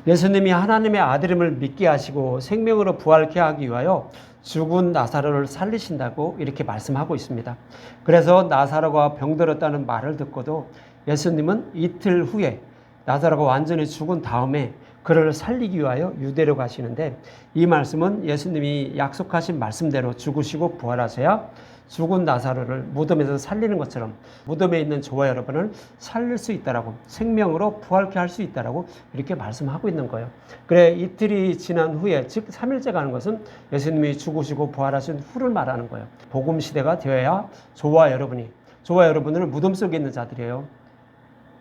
예수님이 하나님의 아들임을 믿게 하시고 생명으로 부활케 하기 위하여 죽은 나사로를 살리신다고 이렇게 말씀하고 있습니다. 그래서 나사로가 병들었다는 말을 듣고도 예수님은 이틀 후에 나사로가 완전히 죽은 다음에 그를 살리기 위하여 유대로 가시는데, 이 말씀은 예수님이 약속하신 말씀대로 죽으시고 부활하셔야 죽은 나사로를 무덤에서 살리는 것처럼 무덤에 있는 저와 여러분을 살릴 수 있다라고, 생명으로 부활케 할 수 있다라고 이렇게 말씀하고 있는 거예요. 그래, 이틀이 지난 후에, 즉 3일째 가는 것은 예수님이 죽으시고 부활하신 후를 말하는 거예요. 복음 시대가 되어야 저와 여러분을 무덤 속에 있는 자들이에요.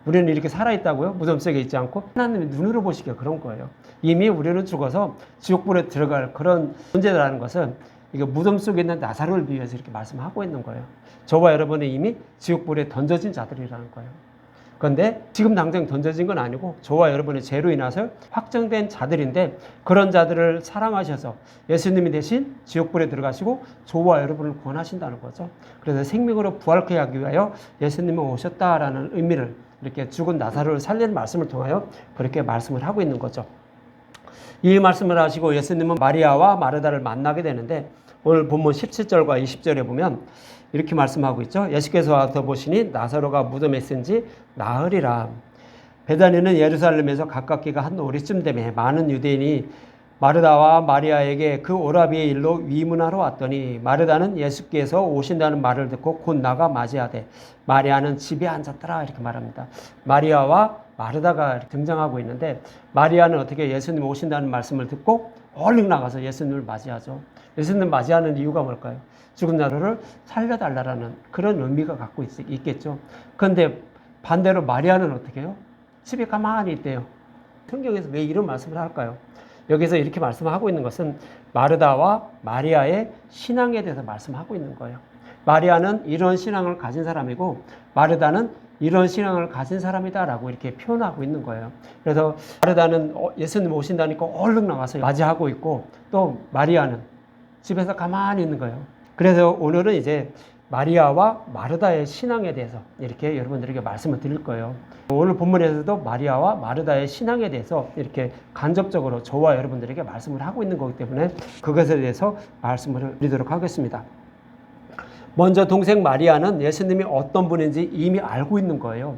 우리는 이렇게 살아있다고요? 무덤 속에 있지 않고 하나님이 눈으로 보시기에 그런 거예요. 이미 우리는 죽어서 지옥불에 들어갈 그런 존재라는 것은 이게 무덤 속에 있는 나사로를 비유해서 이렇게 말씀하고 있는 거예요. 저와 여러분은 이미 지옥불에 던져진 자들이라는 거예요. 그런데 지금 당장 던져진 건 아니고 저와 여러분의 죄로 인해서 확정된 자들인데, 그런 자들을 사랑하셔서 예수님이 대신 지옥불에 들어가시고 저와 여러분을 구원하신다는 거죠. 그래서 생명으로 부활케 하기 위하여 예수님이 오셨다라는 의미를 이렇게 죽은 나사로를 살리는 말씀을 통하여 그렇게 말씀을 하고 있는 거죠. 이 말씀을 하시고 예수님은 마리아와 마르다를 만나게 되는데, 오늘 본문 17절과 20절에 보면 이렇게 말씀하고 있죠. 예수께서 와서 보시니 나사로가 무덤에 있은지 나으리라. 베다니는 예루살렘에서 가깝기가 한 오리쯤 되매 많은 유대인이 마르다와 마리아에게 그 오라비의 일로 위문하러 왔더니, 마르다는 예수께서 오신다는 말을 듣고 곧 나가 맞이하되 마리아는 집에 앉았더라, 이렇게 말합니다. 마리아와 마르다가 등장하고 있는데, 마리아는 어떻게 예수님 오신다는 말씀을 듣고 얼른 나가서 예수님을 맞이하죠. 예수님 맞이하는 이유가 뭘까요? 죽은 나라를 살려달라는 그런 의미가 갖고 있겠죠. 그런데 반대로 마리아는 어떻게 해요? 집에 가만히 있대요. 성경에서 왜 이런 말씀을 할까요? 여기서 이렇게 말씀하고 있는 것은 마르다와 마리아의 신앙에 대해서 말씀하고 있는 거예요. 마리아는 이런 신앙을 가진 사람이고 마르다는 이런 신앙을 가진 사람이다라고 이렇게 표현하고 있는 거예요. 그래서 마르다는 예수님 오신다니까 얼른 나와서 맞이하고 있고, 또 마리아는 집에서 가만히 있는 거예요. 그래서 오늘은 이제 마리아와 마르다의 신앙에 대해서 이렇게 여러분들에게 말씀을 드릴 거예요. 오늘 본문에서도 마리아와 마르다의 신앙에 대해서 이렇게 간접적으로 저와 여러분들에게 말씀을 하고 있는 거기 때문에 그것에 대해서 말씀을 드리도록 하겠습니다. 먼저 동생 마리아는 예수님이 어떤 분인지 이미 알고 있는 거예요.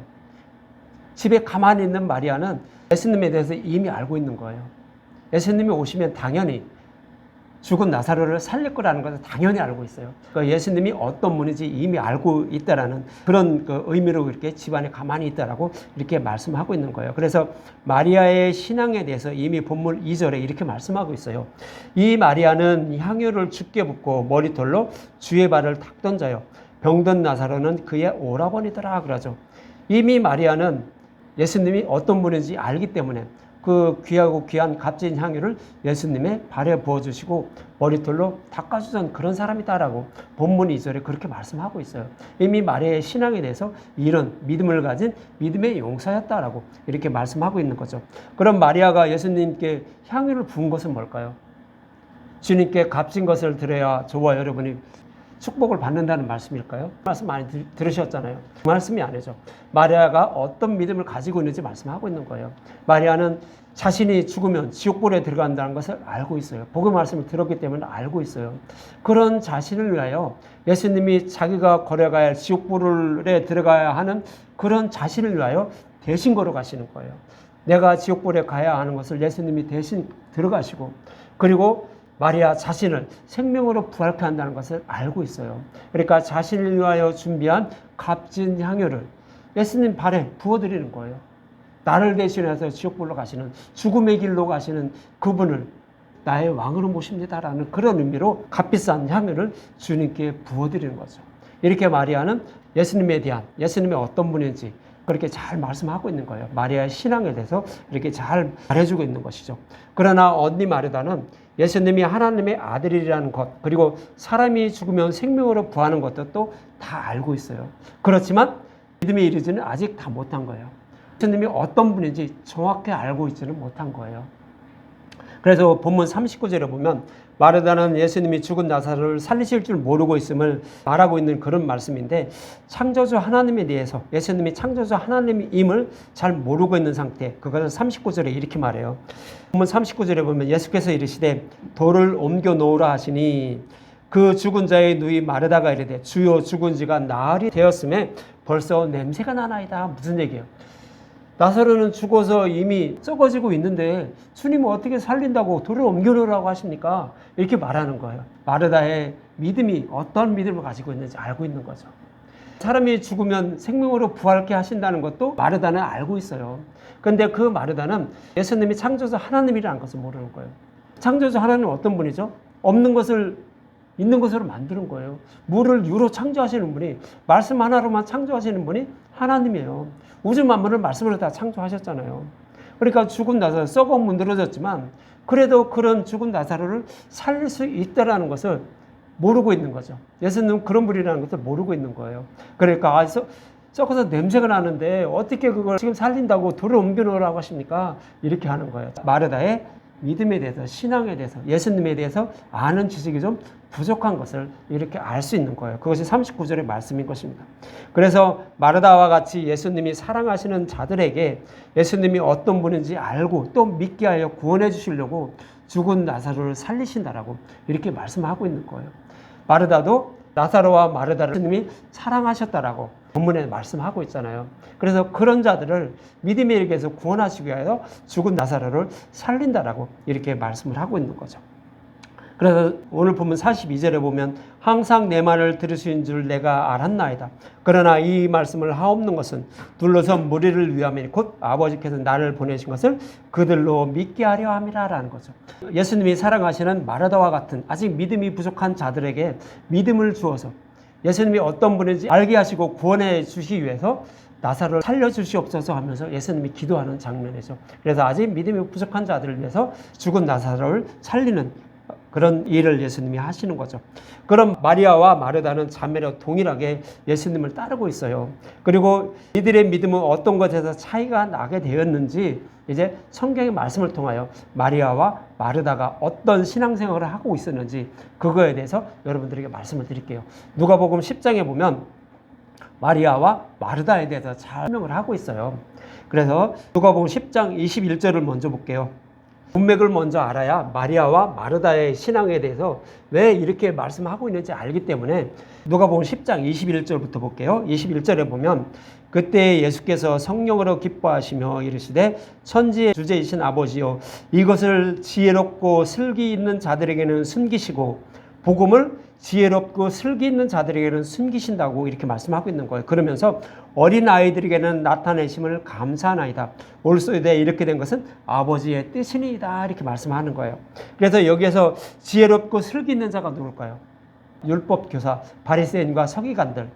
집에 가만히 있는 마리아는 예수님에 대해서 이미 알고 있는 거예요. 예수님이 오시면 당연히 죽은 나사로를 살릴 거라는 것을 당연히 알고 있어요. 그러니까 예수님이 어떤 분인지 이미 알고 있다라는 그런 의미로 이렇게 집안에 가만히 있다라고 이렇게 말씀하고 있는 거예요. 그래서 마리아의 신앙에 대해서 이미 본문 2절에 이렇게 말씀하고 있어요. 이 마리아는 향유를 죽게 붓고 머리털로 주의 발을 탁 던져요. 병든 나사로는 그의 오라버니더라 그러죠. 이미 마리아는 예수님이 어떤 분인지 알기 때문에 그 귀하고 귀한 값진 향유를 예수님의 발에 부어주시고 머리털로 닦아주던 그런 사람이다라고 본문 2절에 그렇게 말씀하고 있어요. 이미 마리아의 신앙에 대해서 이런 믿음을 가진 믿음의 용사였다라고 이렇게 말씀하고 있는 거죠. 그럼 마리아가 예수님께 향유를 부은 것은 뭘까요? 주님께 값진 것을 드려야 저와 여러분이 축복을 받는다는 말씀일까요? 말씀 많이 들으셨잖아요. 그 말씀이 아니죠. 마리아가 어떤 믿음을 가지고 있는지 말씀하고 있는 거예요. 마리아는 자신이 죽으면 지옥불에 들어간다는 것을 알고 있어요. 복음 말씀을 들었기 때문에 알고 있어요. 그런 자신을 위하여 예수님이 자기가 걸어가야 할 지옥불에 들어가야 하는 그런 자신을 위하여 대신 걸어가시는 거예요. 내가 지옥불에 가야 하는 것을 예수님이 대신 들어가시고, 그리고 마리아 자신을 생명으로 부활케 한다는 것을 알고 있어요. 그러니까 자신을 위하여 준비한 값진 향유를 예수님 발에 부어드리는 거예요. 나를 대신해서 지옥불로 가시는, 죽음의 길로 가시는 그분을 나의 왕으로 모십니다라는 그런 의미로 값비싼 향유를 주님께 부어드리는 거죠. 이렇게 마리아는 예수님에 대한, 예수님이 어떤 분인지 그렇게 잘 말씀하고 있는 거예요. 마리아의 신앙에 대해서 이렇게 잘 말해주고 있는 것이죠. 그러나 언니 마르다는 예수님이 하나님의 아들이라는 것, 그리고 사람이 죽으면 생명으로 부하는 것도 또 다 알고 있어요. 그렇지만 믿음에 이르지는 아직 다 못한 거예요. 예수님이 어떤 분인지 정확히 알고 있지는 못한 거예요. 그래서 본문 39절에 보면 마르다는 예수님이 죽은 나사로를 살리실 줄 모르고 있음을 말하고 있는 그런 말씀인데, 창조주 하나님에 대해서 예수님이 창조주 하나님임을 잘 모르고 있는 상태, 그것을 39절에 이렇게 말해요. 본문 39절에 보면 예수께서 이르시되 돌을 옮겨 놓으라 하시니 그 죽은 자의 누이 마르다가 이르되 주여 죽은 지가 나흘이 되었음에 벌써 냄새가 나나이다. 무슨 얘기예요? 나사로는 죽어서 이미 썩어지고 있는데 주님은 어떻게 살린다고 돌을 옮겨놓으라고 하십니까? 이렇게 말하는 거예요. 마르다의 믿음이 어떤 믿음을 가지고 있는지 알고 있는 거죠. 사람이 죽으면 생명으로 부활케 하신다는 것도 마르다는 알고 있어요. 그런데 그 마르다는 예수님이 창조주 하나님이라는 것을 모르는 거예요. 창조주 하나님은 어떤 분이죠? 없는 것을 있는 것으로 만드는 거예요. 물을 유로 창조하시는 분이, 말씀 하나로만 창조하시는 분이 하나님이에요. 우주 만물을 말씀으로 다 창조하셨잖아요. 그러니까 죽은 나사로 썩어 문드러졌지만 그래도 그런 죽은 나사로를 살릴 수 있다는 것을 모르고 있는 거죠. 예수님은 그런 분이라는 것을 모르고 있는 거예요. 그러니까 썩어서 냄새가 나는데 어떻게 그걸 지금 살린다고 돌을 옮겨놓으라고 하십니까? 이렇게 하는 거예요. 마르다의 믿음에 대해서, 신앙에 대해서, 예수님에 대해서 아는 지식이 좀 부족한 것을 이렇게 알 수 있는 거예요. 그것이 39절의 말씀인 것입니다. 그래서 마르다와 같이 예수님이 사랑하시는 자들에게 예수님이 어떤 분인지 알고 또 믿게 하여 구원해 주시려고 죽은 나사로를 살리신다라고 이렇게 말씀하고 있는 거예요. 마르다도 나사로와 마르다를 예수님이 사랑하셨다라고 본문에 말씀하고 있잖아요. 그래서 그런 자들을 믿음에 이르게해서 구원하시기 위하여 죽은 나사로를 살린다라고 이렇게 말씀을 하고 있는 거죠. 그래서 오늘 보면 42절에 보면 항상 내 말을 들으신 줄 내가 알았나이다. 그러나 이 말씀을 하옵는 것은 둘러선 무리를 위함이니 곧 아버지께서 나를 보내신 것을 그들로 믿게 하려 함이라라는 거죠. 예수님이 사랑하시는 마르다와 같은 아직 믿음이 부족한 자들에게 믿음을 주어서 예수님이 어떤 분인지 알게 하시고 구원해 주시기 위해서 나사로를 살려주시옵소서 하면서 예수님이 기도하는 장면이죠. 그래서 아직 믿음이 부족한 자들을 위해서 죽은 나사로를 살리는 그런 일을 예수님이 하시는 거죠. 그럼 마리아와 마르다는 자매로 동일하게 예수님을 따르고 있어요. 그리고 이들의 믿음은 어떤 것에서 차이가 나게 되었는지 이제 성경의 말씀을 통하여 마리아와 마르다가 어떤 신앙생활을 하고 있었는지 그거에 대해서 여러분들에게 말씀을 드릴게요. 누가복음 10장에 보면 마리아와 마르다에 대해서 잘 설명을 하고 있어요. 그래서 누가복음 10장 21절을 먼저 볼게요. 문맥을 먼저 알아야 마리아와 마르다의 신앙에 대해서 왜 이렇게 말씀하고 있는지 알기 때문에 누가복음 10장 21절부터 볼게요. 21절에 보면 그때 예수께서 성령으로 기뻐하시며 이르시되 천지의 주제이신 아버지여 이것을 지혜롭고 슬기 있는 자들에게는 숨기시고 복음을 지혜롭고 슬기 있는 자들에게는 숨기신다고 이렇게 말씀하고 있는 거예요. 그러면서 어린아이들에게는 나타내심을 감사하나이다. 올소이되 이렇게 된 것은 아버지의 뜻이니이다. 이렇게 말씀하는 거예요. 그래서 여기에서 지혜롭고 슬기 있는 자가 누굴까요? 율법교사, 바리새인과 서기관들,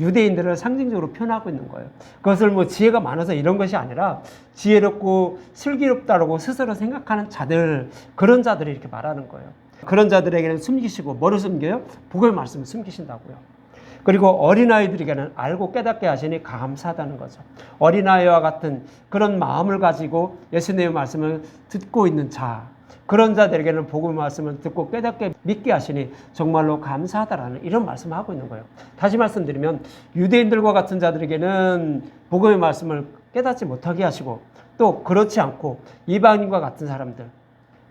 유대인들을 상징적으로 표현하고 있는 거예요. 그것을 뭐 지혜가 많아서 이런 것이 아니라 지혜롭고 슬기롭다라고 스스로 생각하는 자들, 그런 자들이 이렇게 말하는 거예요. 그런 자들에게는 숨기시고 뭐를 숨겨요? 복음의 말씀을 숨기신다고요. 그리고 어린아이들에게는 알고 깨닫게 하시니 감사하다는 거죠. 어린아이와 같은 그런 마음을 가지고 예수님의 말씀을 듣고 있는 자, 그런 자들에게는 복음의 말씀을 듣고 깨닫게 믿게 하시니 정말로 감사하다라는 이런 말씀을 하고 있는 거예요. 다시 말씀드리면 유대인들과 같은 자들에게는 복음의 말씀을 깨닫지 못하게 하시고 또 그렇지 않고 이방인과 같은 사람들,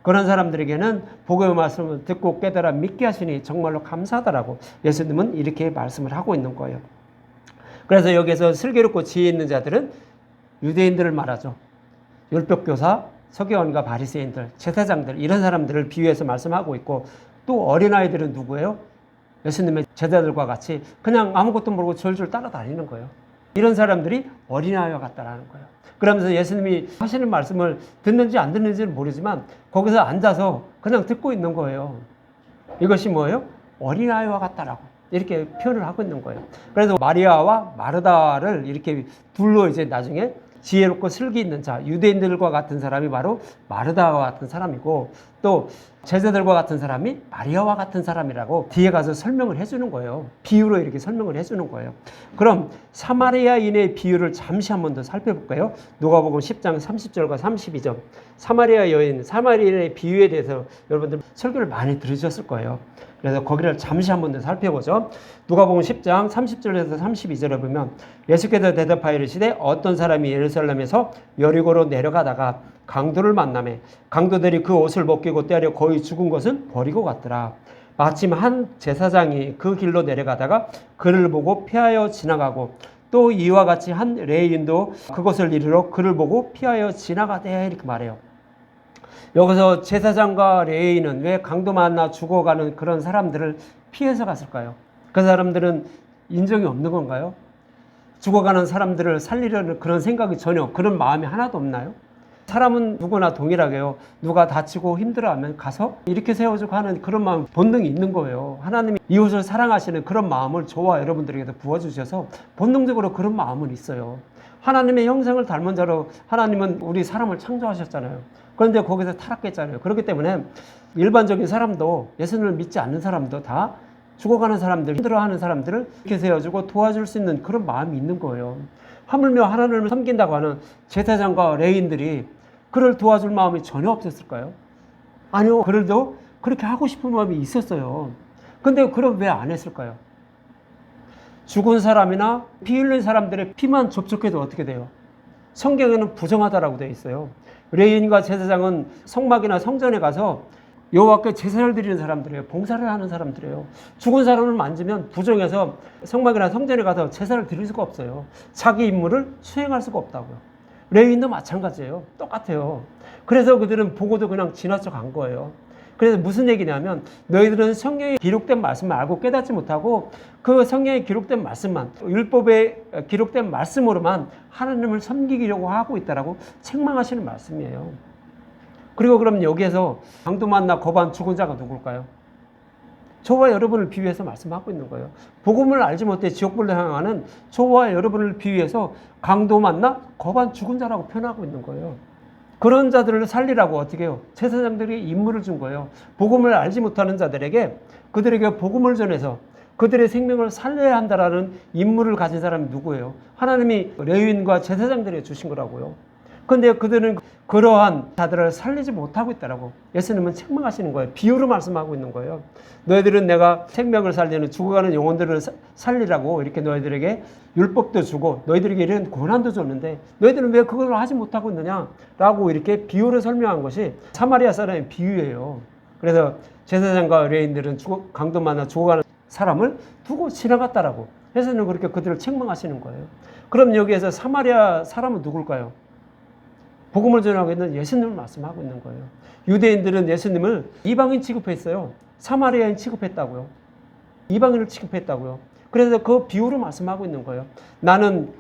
그런 사람들에게는 복음의 말씀을 듣고 깨달아 믿게 하시니 정말로 감사하다라고 예수님은 이렇게 말씀을 하고 있는 거예요. 그래서 여기서 슬기롭고 지혜 있는 자들은 유대인들을 말하죠. 율법교사, 서기관과 바리새인들, 제사장들 이런 사람들을 비유해서 말씀하고 있고 또 어린아이들은 누구예요? 예수님의 제자들과 같이 그냥 아무것도 모르고 졸졸 따라다니는 거예요. 이런 사람들이 어린아이와 같다라는 거예요. 그러면서 예수님이 하시는 말씀을 듣는지 안 듣는지는 모르지만 거기서 앉아서 그냥 듣고 있는 거예요. 이것이 뭐예요? 어린아이와 같다라고 이렇게 표현을 하고 있는 거예요. 그래서 마리아와 마르다를 이렇게 둘로 이제 나중에 지혜롭고 슬기 있는 자, 유대인들과 같은 사람이 바로 마르다와 같은 사람이고 또 제자들과 같은 사람이 마리아와 같은 사람이라고 뒤에 가서 설명을 해주는 거예요. 비유로 이렇게 설명을 해주는 거예요. 그럼 사마리아인의 비유를 잠시 한 번 더 살펴볼까요? 누가복음 10장 30절과 32절. 사마리아 여인, 사마리아인의 비유에 대해서 여러분들 설교를 많이 들으셨을 거예요. 그래서 거기를 잠시 한 번 더 살펴보죠. 누가복음 10장 30절에서 32절에 보면 예수께서 대답하여 이르시되 어떤 사람이 예루살렘에서 여리고로 내려가다가 강도를 만나매 강도들이 그 옷을 벗기고 떼려 거의 죽은 것은 버리고 갔더라. 마침 한 제사장이 그 길로 내려가다가 그를 보고 피하여 지나가고 또 이와 같이 한 레위인도 그것을 이르러 그를 보고 피하여 지나가되 이렇게 말해요. 여기서 제사장과 레위인은 왜 강도 만나 죽어가는 그런 사람들을 피해서 갔을까요? 그 사람들은 인정이 없는 건가요? 죽어가는 사람들을 살리려는 그런 생각이 전혀, 그런 마음이 하나도 없나요? 사람은 누구나 동일하게요. 누가 다치고 힘들어하면 가서 이렇게 세워주고 하는 그런 마음, 본능이 있는 거예요. 하나님이 이웃을 사랑하시는 그런 마음을 저와 여러분들에게도 부어주셔서 본능적으로 그런 마음은 있어요. 하나님의 형상을 닮은 자로 하나님은 우리 사람을 창조하셨잖아요. 그런데 거기서 타락했잖아요. 그렇기 때문에 일반적인 사람도, 예수님을 믿지 않는 사람도 다 죽어가는 사람들, 힘들어하는 사람들을 이렇게 세워주고 도와줄 수 있는 그런 마음이 있는 거예요. 하물며 하나님을 섬긴다고 하는 제사장과 레위인들이 그를 도와줄 마음이 전혀 없었을까요? 아니요. 그들도 그렇게 하고 싶은 마음이 있었어요. 근데 그럼 왜 안 했을까요? 죽은 사람이나 피 흘린 사람들의 피만 접촉해도 어떻게 돼요? 성경에는 부정하다라고 되어 있어요. 레위인과 제사장은 성막이나 성전에 가서 여호와께 제사를 드리는 사람들이에요. 봉사를 하는 사람들이에요. 죽은 사람을 만지면 부정해서 성막이나 성전에 가서 제사를 드릴 수가 없어요. 자기 임무를 수행할 수가 없다고요. 레위인도 마찬가지예요. 똑같아요. 그래서 그들은 보고도 그냥 지나쳐 간 거예요. 그래서 무슨 얘기냐면 너희들은 성경에 기록된 말씀을 알고 깨닫지 못하고 그 성경에 기록된 말씀만, 율법에 기록된 말씀으로만 하나님을 섬기려고 하고 있다라고 책망하시는 말씀이에요. 그리고 그럼 여기에서 강도 만나 거반 죽은 자가 누굴까요? 저와 여러분을 비유해서 말씀하고 있는 거예요. 복음을 알지 못해 지옥불로 향하는 저와 여러분을 비유해서 강도 만나 거반 죽은 자라고 표현하고 있는 거예요. 그런 자들을 살리라고 어떻게 해요? 제사장들이 임무를 준 거예요. 복음을 알지 못하는 자들에게 그들에게 복음을 전해서 그들의 생명을 살려야 한다라는 임무를 가진 사람이 누구예요? 하나님이 레위인과 제사장들에게 주신 거라고요. 그런데 그들은 그러한 자들을 살리지 못하고 있다라고 예수님은 책망하시는 거예요. 비유로 말씀하고 있는 거예요. 너희들은 내가 생명을 살리는 죽어가는 영혼들을 살리라고 이렇게 너희들에게 율법도 주고 너희들에게 이런 권한도 줬는데 너희들은 왜 그걸 하지 못하고 있느냐라고 이렇게 비유로 설명한 것이 사마리아 사람의 비유예요. 그래서 제사장과 레위인들은 강도 만나 죽어가는 사람을 두고 지나갔다라고 예수님은 그렇게 그들을 책망하시는 거예요. 그럼 여기에서 사마리아 사람은 누굴까요? 복음을 전하고 있는 예수님을 말씀하고 있는 거예요. 유대인들은 예수님을 이방인 취급했어요. 사마리아인 취급했다고요. 이방인을 취급했다고요. 그래서 그 비유로 말씀하고 있는 거예요. 나는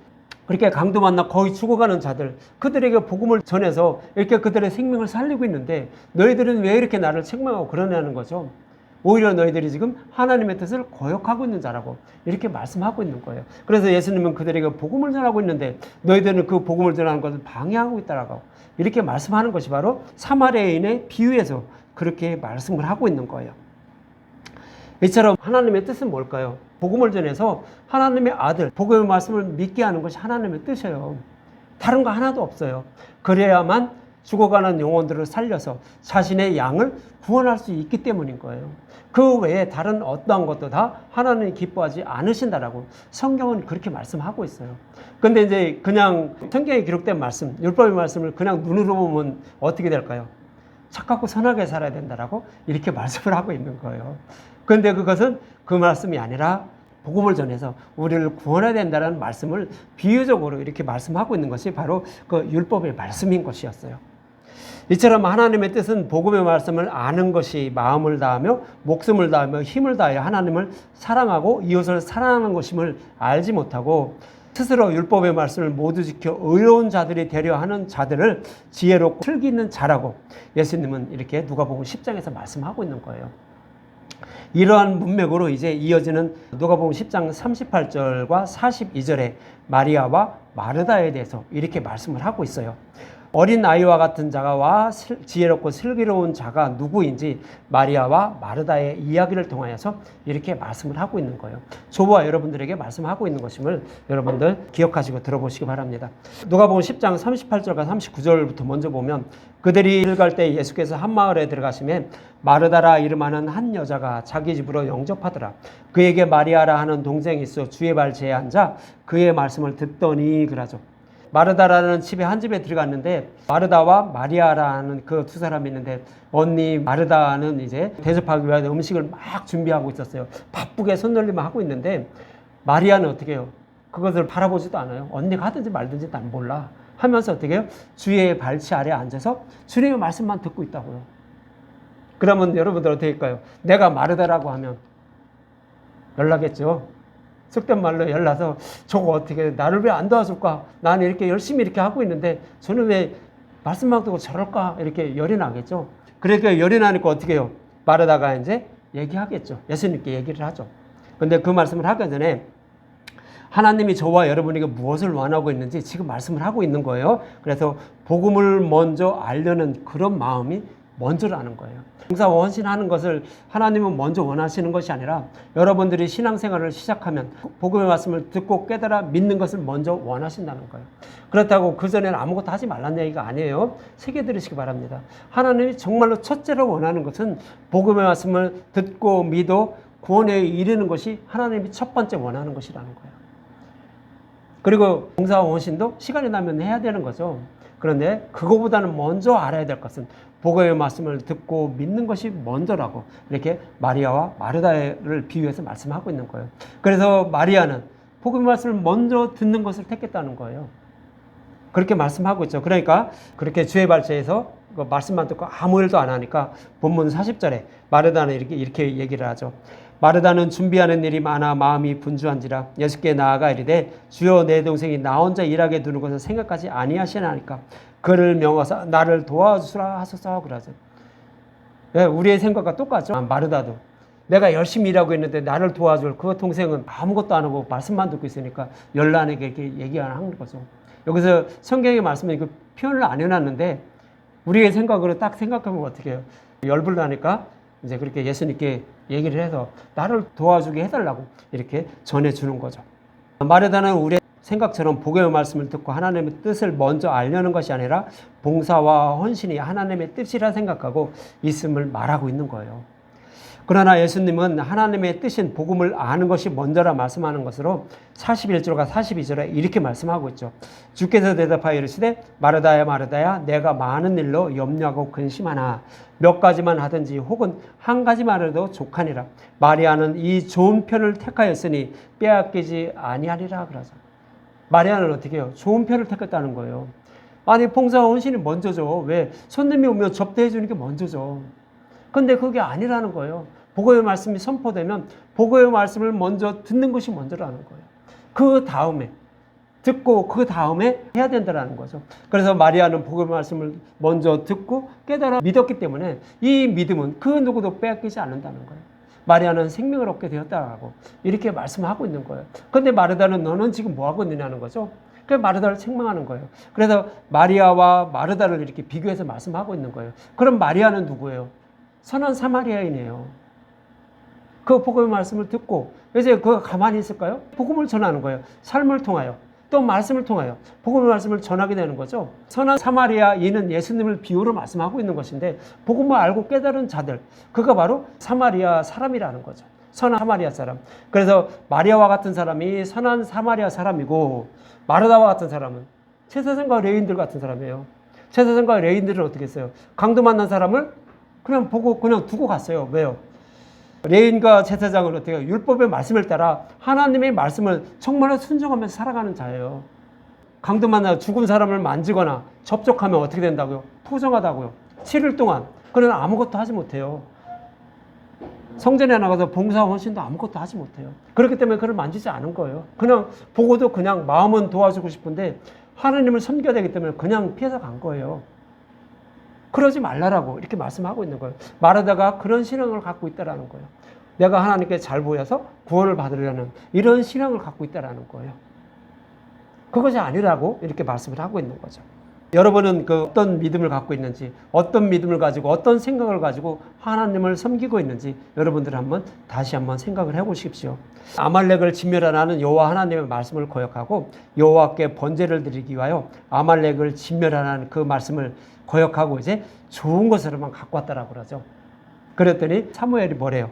그렇게 강도 만나 거의 죽어가는 자들, 그들에게 복음을 전해서 이렇게 그들의 생명을 살리고 있는데 너희들은 왜 이렇게 나를 책망하고 그러냐는 거죠. 오히려 너희들이 지금 하나님의 뜻을 거역하고 있는 자라고 이렇게 말씀하고 있는 거예요. 그래서 예수님은 그들에게 복음을 전하고 있는데 너희들은 그 복음을 전하는 것을 방해하고 있다라고 이렇게 말씀하는 것이 바로 사마리아인의 비유에서 그렇게 말씀을 하고 있는 거예요. 이처럼 하나님의 뜻은 뭘까요? 복음을 전해서 하나님의 아들, 복음의 말씀을 믿게 하는 것이 하나님의 뜻이에요. 다른 거 하나도 없어요. 그래야만 죽어가는 영혼들을 살려서 자신의 양을 구원할 수 있기 때문인 거예요. 그 외에 다른 어떠한 것도 다 하나님이 기뻐하지 않으신다라고 성경은 그렇게 말씀하고 있어요. 근데 이제 그냥 성경에 기록된 말씀, 율법의 말씀을 그냥 눈으로 보면 어떻게 될까요? 착하고 선하게 살아야 된다라고 이렇게 말씀을 하고 있는 거예요. 그런데 그것은 그 말씀이 아니라 복음을 전해서 우리를 구원해야 된다는 말씀을 비유적으로 이렇게 말씀하고 있는 것이 바로 그 율법의 말씀인 것이었어요. 이처럼 하나님의 뜻은 복음의 말씀을 아는 것이 마음을 다하며 목숨을 다하며 힘을 다하여 하나님을 사랑하고 이웃을 사랑하는 것임을 알지 못하고 스스로 율법의 말씀을 모두 지켜 의로운 자들이 되려 하는 자들을 지혜롭고 슬기 있는 자라고 예수님은 이렇게 누가복음 10장에서 말씀하고 있는 거예요. 이러한 문맥으로 이제 이어지는 누가복음 10장 38절과 42절에 마리아와 마르다에 대해서 이렇게 말씀을 하고 있어요. 어린 아이와 같은 자가와 지혜롭고 슬기로운 자가 누구인지 마리아와 마르다의 이야기를 통하여서 이렇게 말씀을 하고 있는 거예요. 저와 여러분들에게 말씀하고 있는 것임을 여러분들 기억하시고 들어보시기 바랍니다. 누가복음 10장 38절과 39절부터 먼저 보면 그들이 길 갈 때 예수께서 한 마을에 들어가시매 마르다라 이름하는 한 여자가 자기 집으로 영접하더라. 그에게 마리아라 하는 동생이 있어 주의 발치에 앉아 그의 말씀을 듣더니 그러죠. 마르다라는 집에 한 집에 들어갔는데 마르다와 마리아라는 그 두 사람이 있는데 언니 마르다는 이제 대접하기 위해 음식을 막 준비하고 있었어요. 바쁘게 손놀림을 하고 있는데 마리아는 어떻게 해요? 그것을 바라보지도 않아요. 언니가 하든지 말든지 난 몰라 하면서 어떻게 해요? 주의 발치 아래 앉아서 주님의 말씀만 듣고 있다고요. 그러면 여러분들 어떻게 할까요? 내가 마르다라고 하면 연락했죠. 속된 말로 연락해서 저거 어떻게 나를 왜 안 도와줄까? 나는 이렇게 열심히 이렇게 하고 있는데 저는 왜 말씀만 듣고 저럴까? 이렇게 열이 나겠죠. 그러니까 열이 나니까 어떻게 해요? 마르다가 이제 얘기하겠죠. 예수님께 얘기를 하죠. 근데 그 말씀을 하기 전에 하나님이 저와 여러분에게 무엇을 원하고 있는지 지금 말씀을 하고 있는 거예요. 그래서 복음을 먼저 알려는 그런 마음이 먼저라는 거예요. 봉사와 헌신하는 것을 하나님은 먼저 원하시는 것이 아니라 여러분들이 신앙생활을 시작하면 복음의 말씀을 듣고 깨달아 믿는 것을 먼저 원하신다는 거예요. 그렇다고 그전에는 아무것도 하지 말라는 얘기가 아니에요. 새겨 들으시기 바랍니다. 하나님이 정말로 첫째로 원하는 것은 복음의 말씀을 듣고 믿어 구원에 이르는 것이 하나님이 첫 번째 원하는 것이라는 거예요. 그리고 봉사와 헌신도 시간이 나면 해야 되는 거죠. 그런데 그거보다는 먼저 알아야 될 것은 복음의 말씀을 듣고 믿는 것이 먼저라고 이렇게 마리아와 마르다를 비유해서 말씀하고 있는 거예요. 그래서 마리아는 복음의 말씀을 먼저 듣는 것을 택했다는 거예요. 그렇게 말씀하고 있죠. 그러니까 그렇게 주의 발치에서 그 말씀만 듣고 아무 일도 안 하니까 본문 40절에 마르다는 이렇게 얘기를 하죠. 마르다는 준비하는 일이 많아 마음이 분주한지라 예수께 나아가 이르되 주여 내 동생이 나 혼자 일하게 두는 것을 생각하지 아니하시나이까 그를 명하사 나를 도와주라 하소서 그러죠. 우리의 생각과 똑같죠. 마르다도 내가 열심히 일하고 있는데 나를 도와줄 그 동생은 아무것도 안 하고 말씀만 듣고 있으니까 열나게 이렇게 얘기하는 거죠. 여기서 성경의 말씀에 그 표현을 안 해놨는데 우리의 생각으로 딱 생각하면 어떻게 해요? 열불나니까 이제 그렇게 예수님께 얘기를 해서 나를 도와주게 해달라고 이렇게 전해주는 거죠. 마르다는 우리의 생각처럼 복음의 말씀을 듣고 하나님의 뜻을 먼저 알려는 것이 아니라 봉사와 헌신이 하나님의 뜻이라 생각하고 있음을 말하고 있는 거예요. 그러나 예수님은 하나님의 뜻인 복음을 아는 것이 먼저라 말씀하는 것으로 41절과 42절에 이렇게 말씀하고 있죠. 주께서 대답하여 이르시되 마르다야 마르다야 내가 많은 일로 염려하고 근심하나 몇 가지만 하든지 혹은 한 가지만 해도 족하니라. 마리아는 이 좋은 편을 택하였으니 빼앗기지 아니하리라 그러죠. 마리아는 어떻게 해요? 좋은 편을 택했다는 거예요. 아니 봉사와 헌신이 먼저죠. 왜? 손님이 오면 접대해 주는 게 먼저죠. 근데 그게 아니라는 거예요. 복음의 말씀이 선포되면 복음의 말씀을 먼저 듣는 것이 먼저라는 거예요. 그 다음에 듣고 그 다음에 해야 된다는 거죠. 그래서 마리아는 복음의 말씀을 먼저 듣고 깨달아 믿었기 때문에 이 믿음은 그 누구도 빼앗기지 않는다는 거예요. 마리아는 생명을 얻게 되었다고 이렇게 말씀하고 있는 거예요. 그런데 마르다는 너는 지금 뭐 하고 있느냐는 거죠. 그래서 마르다를 책망하는 거예요. 그래서 마리아와 마르다를 이렇게 비교해서 말씀하고 있는 거예요. 그럼 마리아는 누구예요? 선한 사마리아인이에요. 그 복음의 말씀을 듣고 이제 그가 가만히 있을까요? 복음을 전하는 거예요. 삶을 통하여 또 말씀을 통하여 복음의 말씀을 전하게 되는 거죠. 선한 사마리아인은 예수님을 비유로 말씀하고 있는 것인데 복음을 알고 깨달은 자들 그가 바로 사마리아 사람이라는 거죠. 선한 사마리아 사람. 그래서 마리아와 같은 사람이 선한 사마리아 사람이고 마르다와 같은 사람은 제사장과 레위인들 같은 사람이에요. 제사장과 레위인들은 어떻게 했어요? 강도 만난 사람을 그냥 보고 그냥 두고 갔어요. 왜요? 레위인과 제사장은 어떻게 해요? 율법의 말씀을 따라 하나님의 말씀을 정말 순종하면서 살아가는 자예요. 강도 만나 죽은 사람을 만지거나 접촉하면 어떻게 된다고요? 토정하다고요. 7일 동안 그는 아무것도 하지 못해요. 성전에 나가서 봉사 헌신도 아무것도 하지 못해요. 그렇기 때문에 그를 만지지 않은 거예요. 그냥 보고도 그냥 마음은 도와주고 싶은데 하나님을 섬겨야 되기 때문에 그냥 피해서 간 거예요. 그러지 말라라고 이렇게 말씀하고 있는 거예요. 마르다가 그런 신앙을 갖고 있다라는 거예요. 내가 하나님께 잘 보여서 구원을 받으려는 이런 신앙을 갖고 있다라는 거예요. 그것이 아니라고 이렇게 말씀을 하고 있는 거죠. 여러분은 그 어떤 믿음을 갖고 있는지, 어떤 믿음을 가지고 어떤 생각을 가지고 하나님을 섬기고 있는지 여러분들 다시 한번 생각을 해보십시오. 아말렉을 진멸하라는 여호와 하나님의 말씀을 거역하고 여호와께 번제를 드리기 위하여 아말렉을 진멸하라는 그 말씀을 거역하고 이제 좋은 것으로만 갖고 왔다라고 그러죠. 그랬더니 사무엘이 뭐래요?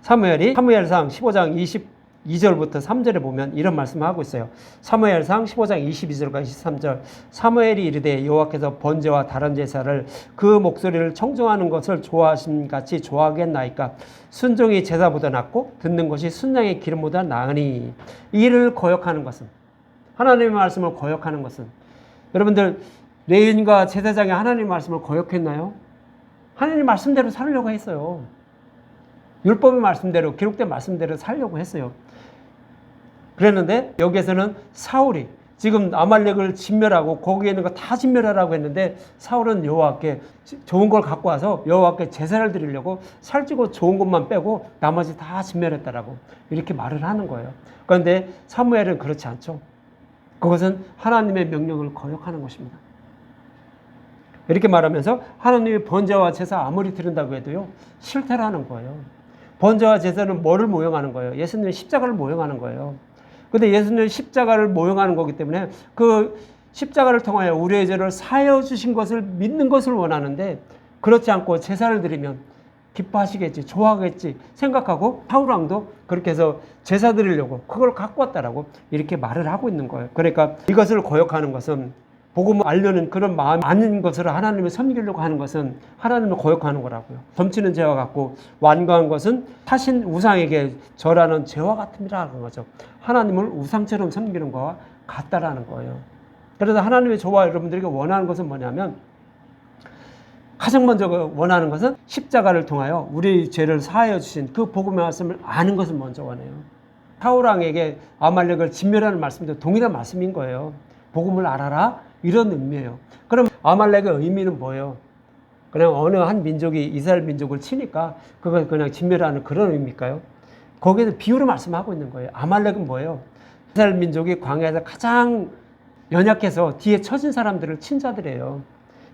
사무엘상 15장 22절부터 3절에 보면 이런 말씀을 하고 있어요. 사무엘상 15장 22절과 23절. 사무엘이 이르되 여호와께서 번제와 다른 제사를 그 목소리를 청종하는 것을 좋아하심 같이 좋아하겠나이까? 순종이 제사보다 낫고 듣는 것이 순양의 기름보다 나으니. 이를 거역하는 것은, 하나님의 말씀을 거역하는 것은, 여러분들 레위인과 제사장이 하나님의 말씀을 거역했나요? 하나님 말씀대로 살려고 했어요. 율법의 말씀대로, 기록된 말씀대로 살려고 했어요. 그랬는데 여기에서는 사울이 지금 아말렉을 진멸하고 거기에 있는 거 다 진멸하라고 했는데 사울은 여호와께 좋은 걸 갖고 와서 여호와께 제사를 드리려고 살찌고 좋은 것만 빼고 나머지 다 진멸했다라고 이렇게 말을 하는 거예요. 그런데 사무엘은 그렇지 않죠. 그것은 하나님의 명령을 거역하는 것입니다. 이렇게 말하면서 하나님이 번제와 제사 아무리 드린다고 해도요, 싫다라는 거예요. 번제와 제사는 뭐를 모형하는 거예요? 예수님의 십자가를 모형하는 거예요. 근데 예수님의 십자가를 모형하는 거기 때문에 그 십자가를 통하여 우리의 죄를 사하여 주신 것을 믿는 것을 원하는데, 그렇지 않고 제사를 드리면 기뻐하시겠지, 좋아하겠지 생각하고 사울왕도 그렇게 해서 제사 드리려고 그걸 갖고 왔다라고 이렇게 말을 하고 있는 거예요. 그러니까 이것을 거역하는 것은, 복음을 알려는 그런 마음이 아닌 것으로 하나님을 섬기려고 하는 것은 하나님을 거역하는 거라고요. 점치는 죄와 같고 완고한 것은 타신 우상에게 절하는 죄와 같음이라는 거죠. 하나님을 우상처럼 섬기는 것과 같다라는 거예요. 그래서 하나님의 저와 여러분들에게 원하는 것은 뭐냐면, 가장 먼저 원하는 것은 십자가를 통하여 우리의 죄를 사하여 주신 그 복음의 말씀을 아는 것을 먼저 원해요. 사울왕에게 아말렉을 진멸하는 말씀도 동일한 말씀인 거예요. 복음을 알아라, 이런 의미예요. 그럼 아말렉의 의미는 뭐예요? 그냥 어느 한 민족이 이스라엘 민족을 치니까 그걸 그냥 진멸하는 그런 의미일까요? 거기에서 비유로 말씀하고 있는 거예요. 아말렉은 뭐예요? 이스라엘 민족이 광야에서 가장 연약해서 뒤에 처진 사람들을 친 자들이에요.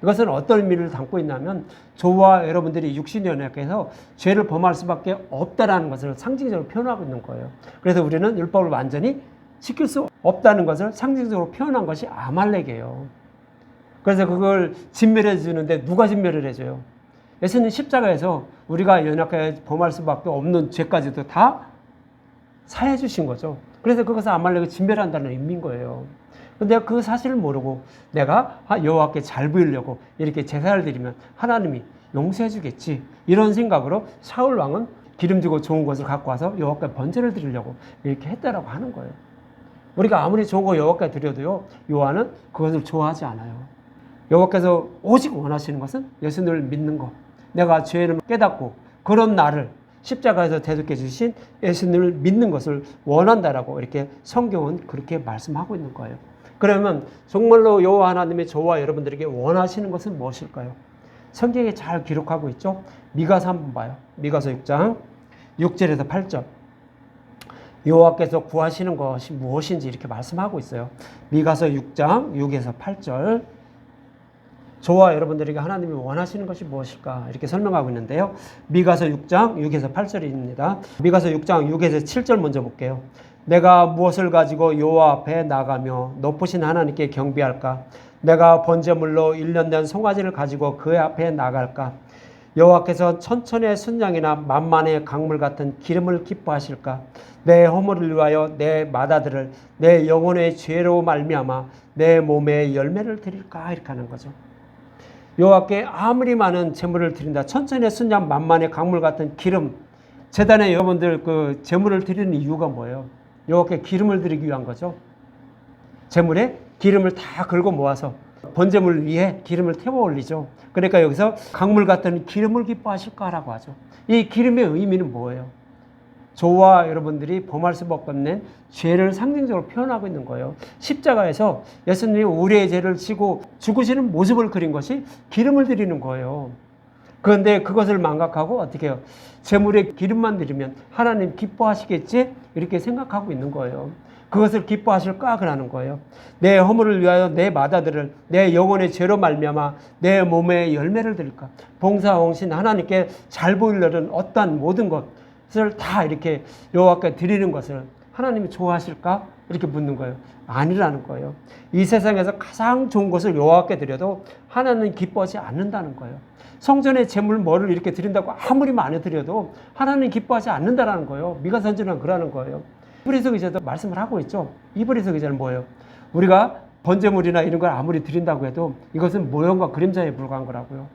이것은 어떤 의미를 담고 있냐면, 저와 여러분들이 육신이 연약해서 죄를 범할 수밖에 없다라는 것을 상징적으로 표현하고 있는 거예요. 그래서 우리는 율법을 완전히 지킬 수 없다는 것을 상징적으로 표현한 것이 아말렉이에요. 그래서 그걸 진멸해 주는데 누가 진멸을 해줘요? 예수님 십자가에서 우리가 연약하게 범할 수밖에 없는 죄까지도 다 사해 주신 거죠. 그래서 그것을 아말렉을 진멸한다는 의미인 거예요. 근데 그 사실을 모르고 내가 여호와께 잘 보이려고 이렇게 제사를 드리면 하나님이 용서해 주겠지, 이런 생각으로 사울 왕은 기름지고 좋은 것을 갖고 와서 여호와께 번제를 드리려고 이렇게 했다라고 하는 거예요. 우리가 아무리 좋은 거 여호와께 드려도요, 여호와는 그것을 좋아하지 않아요. 여호와께서 오직 원하시는 것은 예수님을 믿는 것, 내가 죄를 깨닫고 그런 나를 십자가에서 대속해 주신 예수님을 믿는 것을 원한다라고 이렇게 성경은 그렇게 말씀하고 있는 거예요. 그러면 정말로 여호와 하나님의 저와 여러분들에게 원하시는 것은 무엇일까요? 성경에 잘 기록하고 있죠. 미가서 한번 봐요. 미가서 6장 6절에서 8절. 여호와께서 구하시는 것이 무엇인지 이렇게 말씀하고 있어요. 미가서 6장 6에서 8절. 저와 여러분들에게 하나님이 원하시는 것이 무엇일까 이렇게 설명하고 있는데요. 미가서 6장 6에서 8절입니다. 미가서 6장 6에서 7절 먼저 볼게요. 내가 무엇을 가지고 여호와 앞에 나가며 높으신 하나님께 경배할까? 내가 번제물로 1년 된 송아지를 가지고 그의 앞에 나갈까? 여호와께서 천천의 순양이나 만만의 강물 같은 기름을 기뻐하실까? 내 허물을 위하여 내 마다들을, 내 영혼의 죄로 말미암아 내 몸에 열매를 드릴까? 이렇게 하는 거죠. 여호와께 아무리 많은 제물을 드린다, 천천의 순양, 만만의 강물 같은 기름, 제단에 여러분들 그 제물을 드리는 이유가 뭐예요? 여호와께 기름을 드리기 위한 거죠. 제물에 기름을 다 긁어 모아서 번제물 위에 기름을 태워 올리죠. 그러니까 여기서 강물 같은 기름을 기뻐하실까라고 하죠. 이 기름의 의미는 뭐예요? 저와 여러분들이 범할 수밖에 없는 죄를 상징적으로 표현하고 있는 거예요. 십자가에서 예수님이 우리의 죄를 지고 죽으시는 모습을 그린 것이 기름을 드리는 거예요. 그런데 그것을 망각하고 어떻게 해요? 제물에 기름만 드리면 하나님 기뻐하시겠지? 이렇게 생각하고 있는 거예요. 그것을 기뻐하실까 그러는 거예요. 내 허물을 위하여 내 맏아들을 내 영혼의 죄로 말미암아 내 몸에 열매를 드릴까. 봉사홍신 하나님께 잘 보이려는 어떠한 모든 것을 다 이렇게 여호와께 드리는 것을 하나님이 좋아하실까? 이렇게 묻는 거예요. 아니라는 거예요. 이 세상에서 가장 좋은 것을 여호와께 드려도 하나님은 기뻐하지 않는다는 거예요. 성전의 제물 뭐를 이렇게 드린다고 아무리 많이 드려도 하나님은 기뻐하지 않는다는 거예요. 미가 선지는 그러는 거예요. 이브리서 기자도 말씀을 하고 있죠. 이브리서 기자는 뭐예요? 우리가 번제물이나 이런 걸 아무리 드린다고 해도 이것은 모형과 그림자에 불과한 거라고요.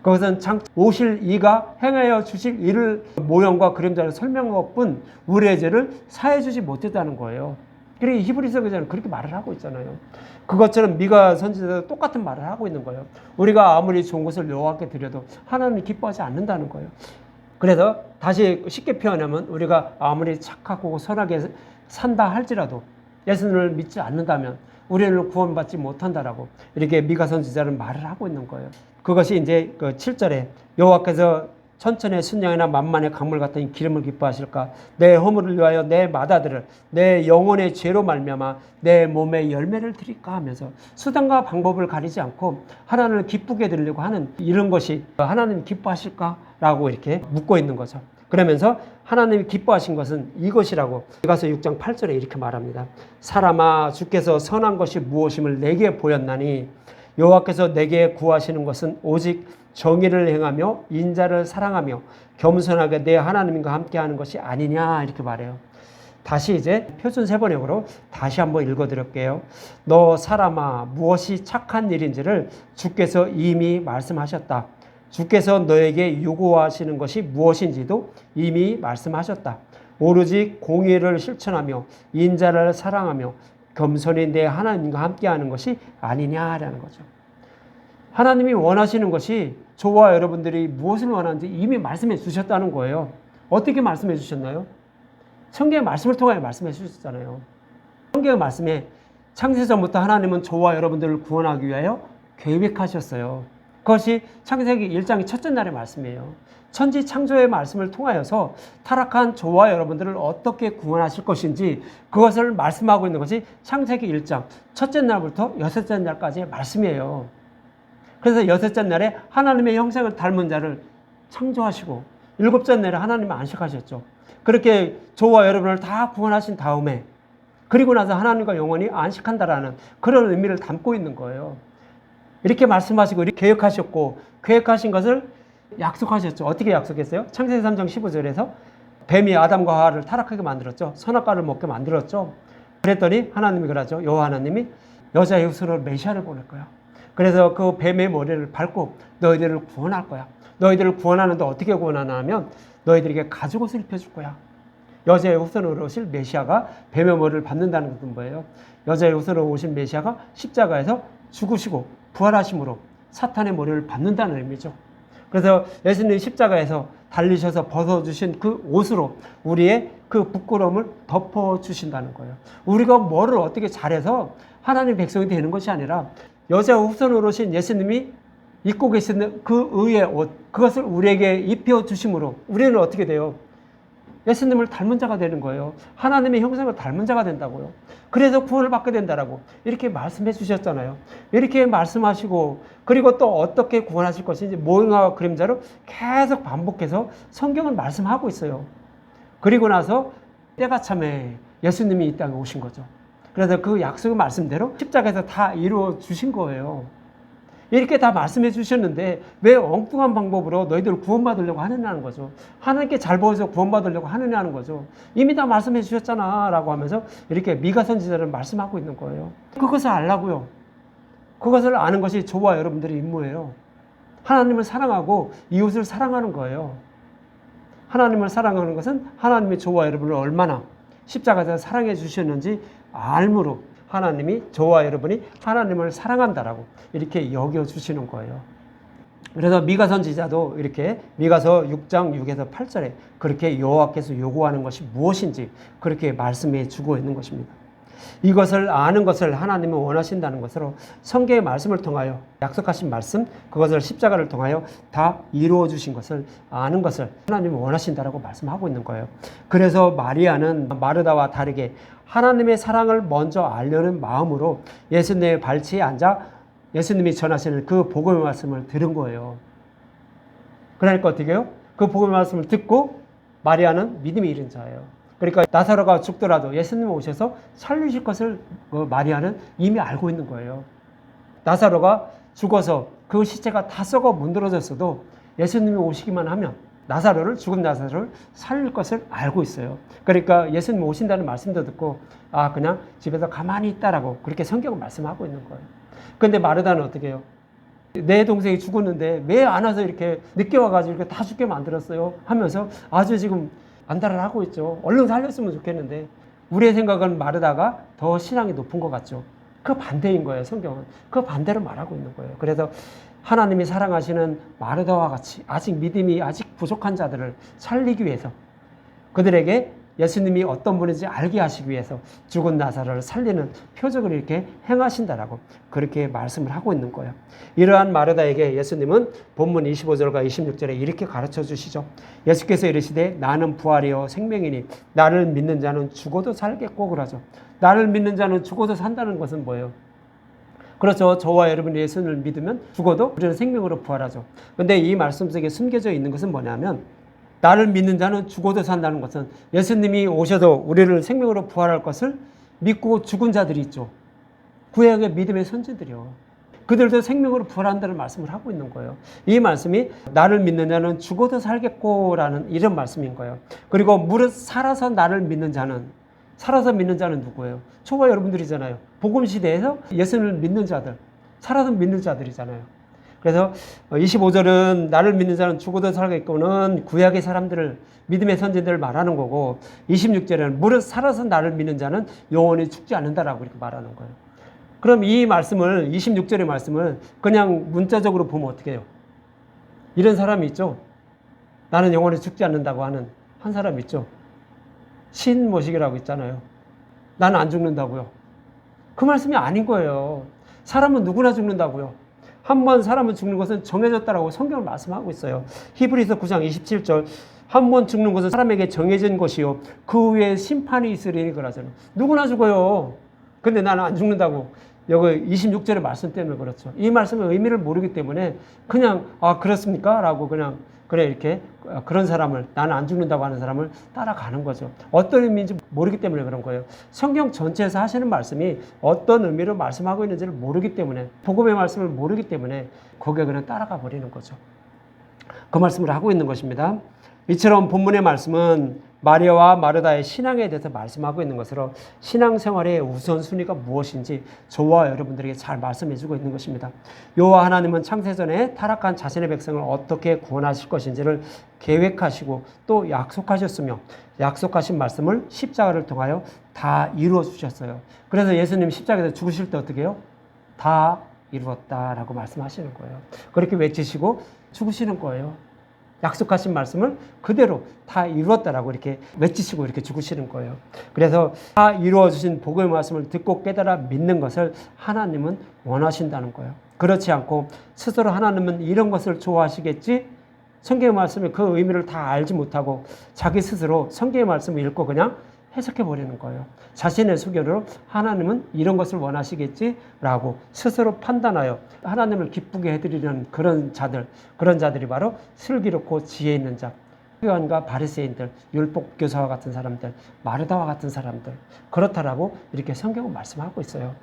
그것은 오실 이가 행하여 주실 일을 모형과 그림자로 설명한 것뿐 우리의 죄를 사해 주지 못했다는 거예요. 그리고 히브리서 기자는 그렇게 말을 하고 있잖아요. 그것처럼 미가 선지자도 똑같은 말을 하고 있는 거예요. 우리가 아무리 좋은 것을 여호와께 드려도 하나님이 기뻐하지 않는다는 거예요. 그래서 다시 쉽게 표현하면 우리가 아무리 착하고 선하게 산다 할지라도 예수님을 믿지 않는다면 우리는 구원받지 못한다라고 이렇게 미가 선지자는 말을 하고 있는 거예요. 그것이 이제 그 7절에 여호와께서 천천의 순양이나 만만의 강물 같은 기름을 기뻐하실까. 내 허물을 위하여 내 맏아들을 내 영혼의 죄로 말미암아 내 몸에 열매를 드릴까 하면서 수단과 방법을 가리지 않고 하나님을 기쁘게 드리려고 하는 이런 것이 하나님 기뻐하실까라고 이렇게 묻고 있는 거죠. 그러면서 하나님이 기뻐하신 것은 이것이라고 이가서 6장 8절에 이렇게 말합니다. 사람아 주께서 선한 것이 무엇임을 내게 보였나니 여호와께서 내게 구하시는 것은 오직 정의를 행하며 인자를 사랑하며 겸손하게 내 하나님과 함께하는 것이 아니냐 이렇게 말해요. 다시 이제 표준 세번역으로 다시 한번 읽어드릴게요. 너 사람아 무엇이 착한 일인지를 주께서 이미 말씀하셨다. 주께서 너에게 요구하시는 것이 무엇인지도 이미 말씀하셨다. 오로지 공의를 실천하며 인자를 사랑하며 겸손히 내 하나님과 함께하는 것이 아니냐라는 거죠. 하나님이 원하시는 것이 저와 여러분들이 무엇을 원하는지 이미 말씀해 주셨다는 거예요. 어떻게 말씀해 주셨나요? 성경의 말씀을 통하여 말씀해 주셨잖아요. 성경의 말씀에 창세전부터 하나님은 저와 여러분들을 구원하기 위하여 계획하셨어요. 그것이 창세기 1장의 첫째 날의 말씀이에요. 천지 창조의 말씀을 통하여서 타락한 저와 여러분들을 어떻게 구원하실 것인지 그것을 말씀하고 있는 것이 창세기 1장 첫째 날부터 여섯째 날까지의 말씀이에요. 그래서 여섯째 날에 하나님의 형상을 닮은 자를 창조하시고 일곱째 날에 하나님은 안식하셨죠. 그렇게 저와 여러분을 다 구원하신 다음에 그리고 나서 하나님과 영원히 안식한다라는 그런 의미를 담고 있는 거예요. 이렇게 말씀하시고 이렇게 계획하셨고 계획하신 것을 약속하셨죠. 어떻게 약속했어요? 창세기 3장 15절에서 뱀이 아담과 하와를 타락하게 만들었죠. 선악과를 먹게 만들었죠. 그랬더니 하나님이 그러죠. 여호와 하나님이 여자의 후 메시아를 보낼 거야. 그래서 그 뱀의 머리를 밟고 너희들을 구원할 거야. 너희들을 구원하는데 어떻게 구원하냐면 너희들에게 가죽옷을 입혀줄 거야. 여자의 후손으로 오실 메시아가 뱀의 머리를 밟는다는 것은 뭐예요? 여자의 후손으로 오신 메시아가 십자가에서 죽으시고 부활하심으로 사탄의 머리를 밟는다는 의미죠. 그래서 예수님이 십자가에서 달리셔서 벗어주신 그 옷으로 우리의 그 부끄러움을 덮어주신다는 거예요. 우리가 뭐를 어떻게 잘해서 하나님 백성이 되는 것이 아니라 여자 후손으로 오신 예수님이 입고 계시는 그 의의 옷, 그것을 우리에게 입혀주심으로 우리는 어떻게 돼요? 예수님을 닮은 자가 되는 거예요. 하나님의 형상을 닮은 자가 된다고요. 그래서 구원을 받게 된다라고 이렇게 말씀해 주셨잖아요. 이렇게 말씀하시고 그리고 또 어떻게 구원하실 것인지 모형과 그림자로 계속 반복해서 성경을 말씀하고 있어요. 그리고 나서 때가 참에 예수님이 이 땅에 오신 거죠. 그래서 그 약속의 말씀대로 십자가에서 다 이루어 주신 거예요. 이렇게 다 말씀해 주셨는데 왜 엉뚱한 방법으로 너희들 구원받으려고 하느냐는 거죠. 하나님께 잘 보여서 구원받으려고 하느냐는 거죠. 이미 다 말씀해 주셨잖아 라고 하면서 이렇게 미가 선지자를 말씀하고 있는 거예요. 그것을 알라고요. 그것을 아는 것이 저와 여러분들의 임무예요. 하나님을 사랑하고 이웃을 사랑하는 거예요. 하나님을 사랑하는 것은 하나님이 저와 여러분을 얼마나 십자가에서 사랑해 주셨는지 알므로 하나님이 저와 여러분이 하나님을 사랑한다라고 이렇게 여겨주시는 거예요. 그래서 미가 선지자도 이렇게 미가서 6장 6에서 8절에 그렇게 여호와께서 요구하는 것이 무엇인지 그렇게 말씀해 주고 있는 것입니다. 이것을 아는 것을 하나님은 원하신다는 것으로 성경의 말씀을 통하여 약속하신 말씀, 그것을 십자가를 통하여 다 이루어 주신 것을 아는 것을 하나님은 원하신다라고 말씀하고 있는 거예요. 그래서 마리아는 마르다와 다르게 하나님의 사랑을 먼저 알려는 마음으로 예수님의 발치에 앉아 예수님이 전하시는 그 복음의 말씀을 들은 거예요. 그러니까 어떻게 해요? 그 복음의 말씀을 듣고 마리아는 믿음이 이른 자예요. 그러니까 나사로가 죽더라도 예수님이 오셔서 살리실 것을 마리아는 이미 알고 있는 거예요. 나사로가 죽어서 그 시체가 다 썩어 문드러졌어도 예수님이 오시기만 하면 죽은 나사로를 살릴 것을 알고 있어요. 그러니까 예수님 오신다는 말씀도 듣고 그냥 집에서 가만히 있다라고 그렇게 성경은 말씀하고 있는 거예요. 그런데 마르다는 어떻게 해요? 내 동생이 죽었는데 왜 안 와서 이렇게 늦게 와가지고 이렇게 다 죽게 만들었어요? 하면서 아주 지금 안달을 하고 있죠. 얼른 살렸으면 좋겠는데 우리의 생각은 마르다가 더 신앙이 높은 것 같죠. 그 반대인 거예요. 성경은 그 반대로 말하고 있는 거예요. 그래서 하나님이 사랑하시는 마르다와 같이 아직 믿음이 아직 부족한 자들을 살리기 위해서 그들에게 예수님이 어떤 분인지 알게 하시기 위해서 죽은 나사로를 살리는 표적을 이렇게 행하신다라고 그렇게 말씀을 하고 있는 거예요. 이러한 마르다에게 예수님은 본문 25절과 26절에 이렇게 가르쳐 주시죠. 예수께서 이르시되 나는 부활이요 생명이니 나를 믿는 자는 죽어도 살겠고 그러죠. 나를 믿는 자는 죽어도 산다는 것은 뭐예요? 그렇죠. 저와 여러분이 예수님을 믿으면 죽어도 우리는 생명으로 부활하죠. 그런데 이 말씀 속에 숨겨져 있는 것은 뭐냐면 나를 믿는 자는 죽어도 산다는 것은 예수님이 오셔도 우리를 생명으로 부활할 것을 믿고 죽은 자들이 있죠. 구약의 믿음의 선지들이요. 그들도 생명으로 부활한다는 말씀을 하고 있는 거예요. 이 말씀이 나를 믿는 자는 죽어도 살겠고라는 이런 말씀인 거예요. 그리고 무릇 살아서 나를 믿는 자는 살아서 믿는 자는 누구예요? 저와 여러분들이잖아요. 복음 시대에서 예수님을 믿는 자들, 살아서 믿는 자들이잖아요. 그래서 25절은 나를 믿는 자는 죽어도 살겠고는 구약의 사람들을 믿음의 선지들을 말하는 거고 26절에는 무릇 살아서 나를 믿는 자는 영원히 죽지 않는다라고 이렇게 말하는 거예요. 그럼 이 말씀을 26절의 말씀을 그냥 문자적으로 보면 어떻게 해요? 이런 사람이 있죠. 나는 영원히 죽지 않는다고 하는 한 사람 있죠. 신모식이라고 있잖아요. 나는 안 죽는다고요. 그 말씀이 아닌 거예요. 사람은 누구나 죽는다고요. 한 번 사람은 죽는 것은 정해졌다라고 성경을 말씀하고 있어요. 히브리서 9장 27절 한 번 죽는 것은 사람에게 정해진 것이요 그 후에 심판이 있으리니 그러잖아요. 누구나 죽어요. 근데 나는 안 죽는다고. 여기 26절의 말씀 때문에 그렇죠. 이 말씀의 의미를 모르기 때문에 그냥 그렇습니까? 라고 그냥 그래 이렇게 그런 사람을 나는 안 죽는다고 하는 사람을 따라가는 거죠. 어떤 의미인지 모르기 때문에 그런 거예요. 성경 전체에서 하시는 말씀이 어떤 의미로 말씀하고 있는지를 모르기 때문에 복음의 말씀을 모르기 때문에 거기에 그냥 따라가 버리는 거죠. 그 말씀을 하고 있는 것입니다. 이처럼 본문의 말씀은 마리아와 마르다의 신앙에 대해서 말씀하고 있는 것으로 신앙생활의 우선순위가 무엇인지 저와 여러분들에게 잘 말씀해주고 있는 것입니다. 여호와 하나님은 창세전에 타락한 자신의 백성을 어떻게 구원하실 것인지를 계획하시고 또 약속하셨으며 약속하신 말씀을 십자가를 통하여 다 이루어 주셨어요. 그래서 예수님 십자가에서 죽으실 때 어떻게 해요? 다 이루었다라고 말씀하시는 거예요. 그렇게 외치시고 죽으시는 거예요. 약속하신 말씀을 그대로 다 이루었다라고 이렇게 외치시고 이렇게 죽으시는 거예요. 그래서 다 이루어주신 복음의 말씀을 듣고 깨달아 믿는 것을 하나님은 원하신다는 거예요. 그렇지 않고 스스로 하나님은 이런 것을 좋아하시겠지? 성경의 말씀의 그 의미를 다 알지 못하고 자기 스스로 성경의 말씀을 읽고 그냥 해석해버리는 거예요. 자신의 수견으로 하나님은 이런 것을 원하시겠지라고 스스로 판단하여 하나님을 기쁘게 해드리는 그런 자들이 바로 슬기롭고 지혜 있는 자, 서기관과 바리새인들, 율법교사와 같은 사람들, 마르다와 같은 사람들, 그렇다라고 이렇게 성경은 말씀하고 있어요.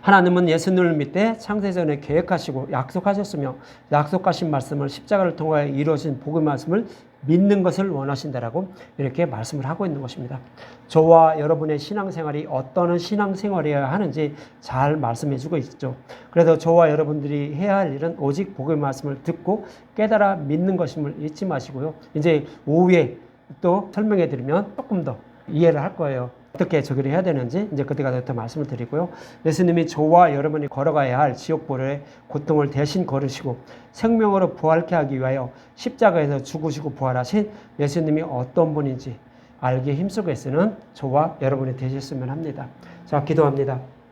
하나님은 예수님을 믿되 창세전에 계획하시고 약속하셨으며 약속하신 말씀을 십자가를 통하여 이루어진 복음의 말씀을 믿는 것을 원하신다라고 이렇게 말씀을 하고 있는 것입니다. 저와 여러분의 신앙생활이 어떤 신앙생활이어야 하는지 잘 말씀해주고 있죠. 그래서 저와 여러분들이 해야 할 일은 오직 복음의 말씀을 듣고 깨달아 믿는 것임을 잊지 마시고요. 이제 오후에 또 설명해 드리면 조금 더 이해를 할 거예요. 어떻게 저기를 해야 되는지 이제 그때가 더 말씀을 드리고요. 예수님이 저와 여러분이 걸어가야 할 지옥불의 고통을 대신 걸으시고 생명으로 부활케 하기 위하여 십자가에서 죽으시고 부활하신 예수님이 어떤 분인지 알기에 힘쓰고 애쓰는 저와 여러분이 되셨으면 합니다. 자, 기도합니다.